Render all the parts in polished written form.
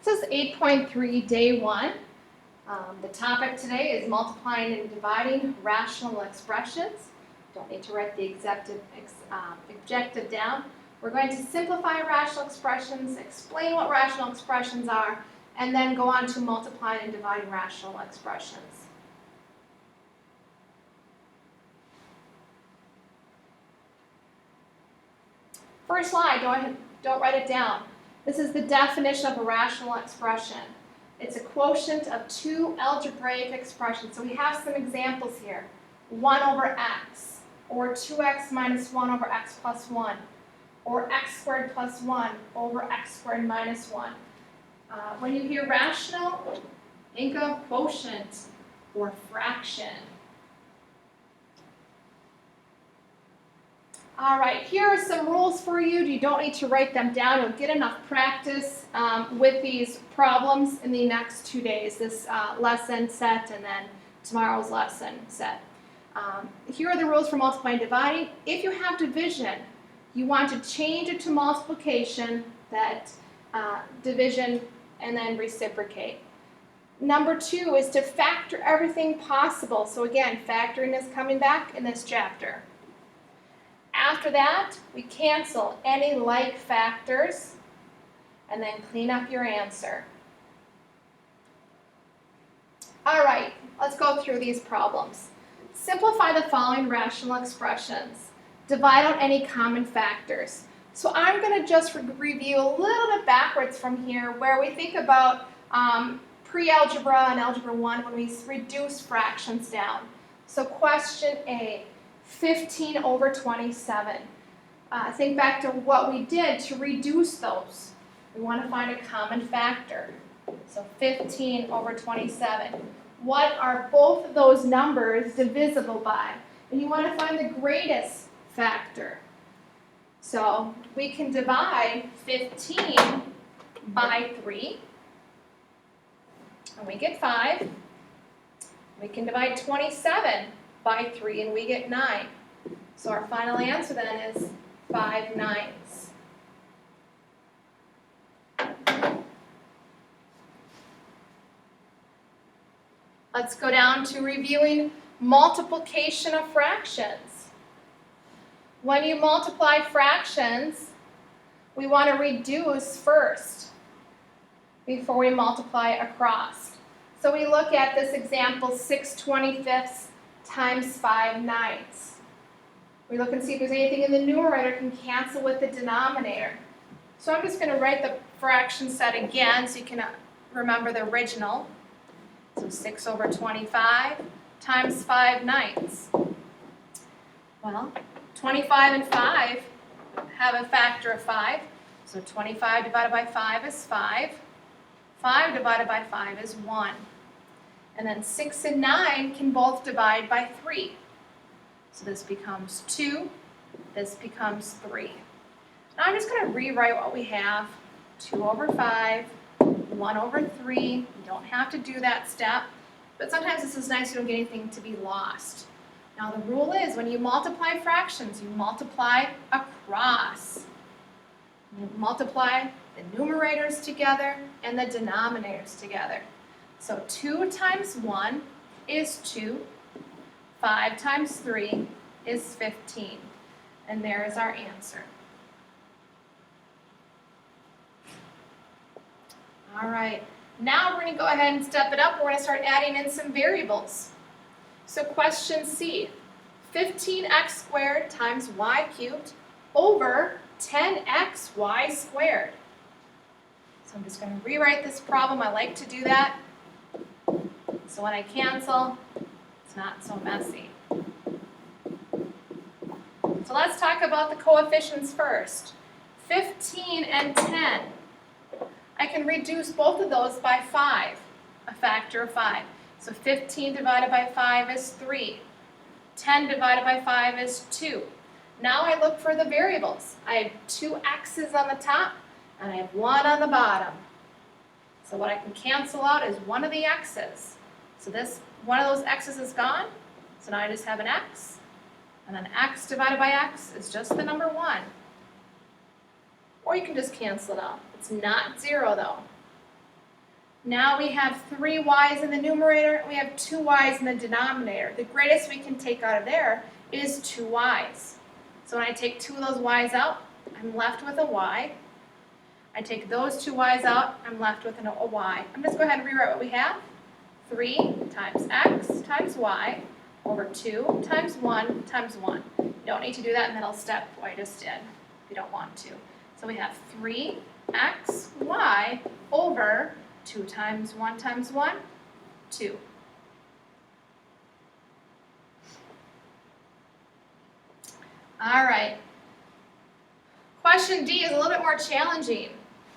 This is 8.3, day 1. The topic today is multiplying and dividing rational expressions. Don't need to write the objective down. We're going to simplify rational expressions, explain what rational expressions are, and then go on to multiplying and dividing rational expressions. First line, don't write it down. This is the definition of a rational expression. It's a quotient of two algebraic expressions. So we have some examples here. 1 over x, or 2x minus 1 over x plus 1, or x squared plus 1 over x squared minus 1. When you hear rational, think of quotient or fraction. All right, here are some rules for you. You don't need to write them down. You'll get enough practice with these problems in the next 2 days, this lesson set and then tomorrow's lesson set. Here are the rules for multiplying and dividing. If you have division, you want to change it to multiplication, that division, and then reciprocate. Number 2 is to factor everything possible. So again, factoring is coming back in this chapter. After that, we cancel any like factors and then clean up your answer. All right, let's go through these problems. Simplify the following rational expressions. Divide out any common factors. So I'm going to just review a little bit backwards from here where we think about pre-algebra and algebra 1 when we reduce fractions down. So question A. 15 over 27. Think back to what we did to reduce those. We want to find a common factor. So 15 over 27. What are both of those numbers divisible by? And you want to find the greatest factor. So we can divide 15 by 3, and we get 5. We can divide 27 by 3, and we get 9. So our final answer then is 5 nines. Let's go down to reviewing multiplication of fractions. When you multiply fractions, we want to reduce first before we multiply across. So we look at this example, 6/25 times 5 ninths. We look and see if there's anything in the numerator can cancel with the denominator. So I'm just going to write the fraction set again so you can remember the original. So 6 over 25 times 5 ninths. Well, 25 and 5 have a factor of 5. So 25 divided by 5 is 5. 5 divided by 5 is 1. And then 6 and 9 can both divide by 3. So this becomes 2, this becomes 3. Now I'm just going to rewrite what we have. 2 over 5, 1 over 3. You don't have to do that step, but sometimes this is nice, you don't get anything to be lost. Now the rule is when you multiply fractions, you multiply across. You multiply the numerators together and the denominators together. So 2 times 1 is 2. 5 times 3 is 15. And there is our answer. All right. Now we're going to go ahead and step it up. We're going to start adding in some variables. So question C. 15x squared times y cubed over 10xy squared. So I'm just going to rewrite this problem. I like to do that. So when I cancel, it's not so messy. So let's talk about the coefficients first. 15 and 10. I can reduce both of those by 5, a factor of 5. So 15 divided by 5 is 3. 10 divided by 5 is 2. Now I look for the variables. I have 2 x's on the top, and I have 1 on the bottom. So what I can cancel out is one of the x's. So this, one of those x's is gone, so now I just have an x, and then x divided by x is just the number 1. Or you can just cancel it out. It's not 0 though. Now we have 3 y's in the numerator, and we have 2 y's in the denominator. The greatest we can take out of there is 2 y's. So when I take 2 of those y's out, I'm left with a y. I take those 2 y's out, I'm left with a y. I'm just going to go ahead and rewrite what we have. 3 times x times y over 2 times 1 times 1. You don't need to do that middle step I just did if you don't want to. So we have 3xy over 2 times 1 times 1, 2. All right. Question D is a little bit more challenging.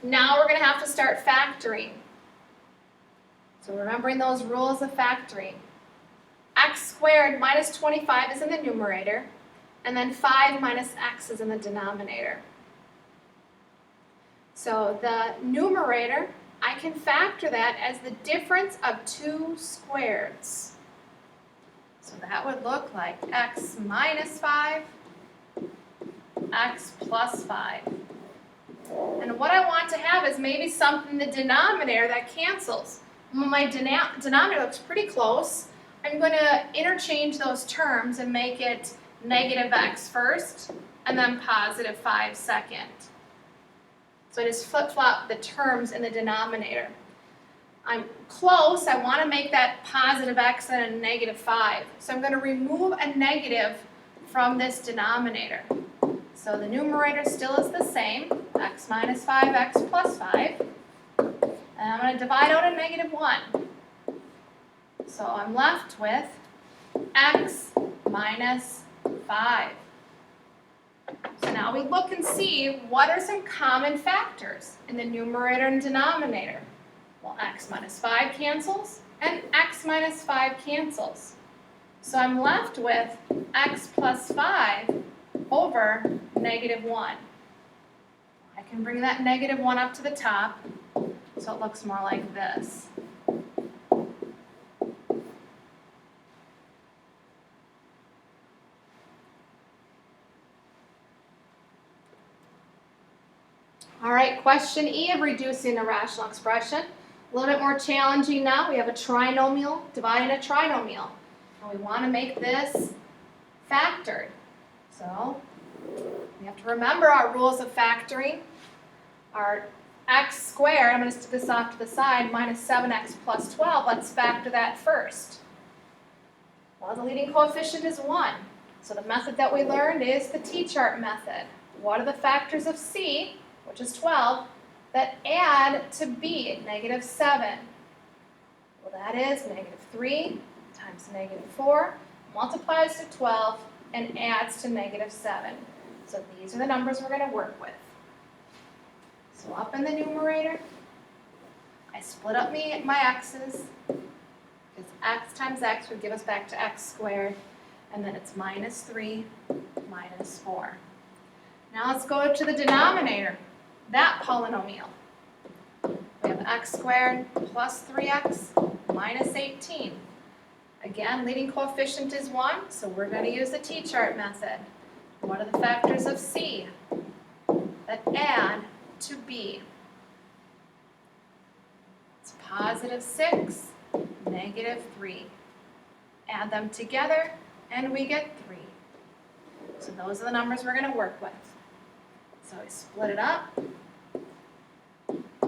Now we're going to have to start factoring. So remembering those rules of factoring. X squared minus 25 is in the numerator, and then 5 minus x is in the denominator. So the numerator, I can factor that as the difference of 2 squareds. So that would look like x minus 5, x plus 5. And what I want to have is maybe something in the denominator that cancels. When my denominator looks pretty close, I'm going to interchange those terms and make it negative x first, and then positive 5 second. So I just flip-flop the terms in the denominator. I'm close, I want to make that positive x and a negative 5. So I'm going to remove a negative from this denominator. So the numerator still is the same, x minus 5, x plus 5. And I'm going to divide out a negative 1. So I'm left with x minus 5. So now we look and see what are some common factors in the numerator and denominator. Well, x minus 5 cancels, and x minus 5 cancels. So I'm left with x plus 5 over negative 1. I can bring that negative 1 up to the top, so it looks more like this. All right, question E of reducing a rational expression. A little bit more challenging now. We have a trinomial dividing a trinomial. And we want to make this factored. So we have to remember our rules of factoring. Our x squared, I'm going to stick this off to the side, minus 7x plus 12. Let's factor that first. Well, the leading coefficient is 1. So the method that we learned is the t-chart method. What are the factors of c, which is 12, that add to b, negative 7? Well, that is negative 3 times negative 4, multiplies to 12, and adds to negative 7. So these are the numbers we're going to work with. So up in the numerator, I split up my x's, because x times x would give us back to x squared, and then it's minus 3 minus 4. Now let's go to the denominator, that polynomial. We have x squared plus 3x minus 18. Again, leading coefficient is 1, so we're going to use the t-chart method. What are the factors of c that add to b? It's positive 6, negative 3. Add them together, and we get 3. So those are the numbers we're going to work with. So I split it up,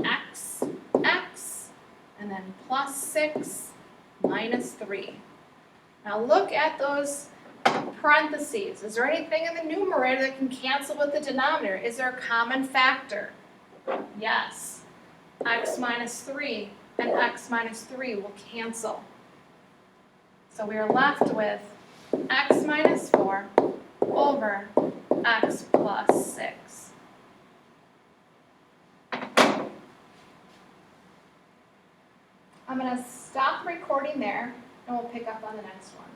x, x, and then plus 6, minus 3. Now look at those parentheses. Is there anything in the numerator that can cancel with the denominator? Is there a common factor? Yes. X minus 3 and x minus 3 will cancel. So we are left with x minus 4 over x plus 6. I'm going to stop recording there, and we'll pick up on the next one.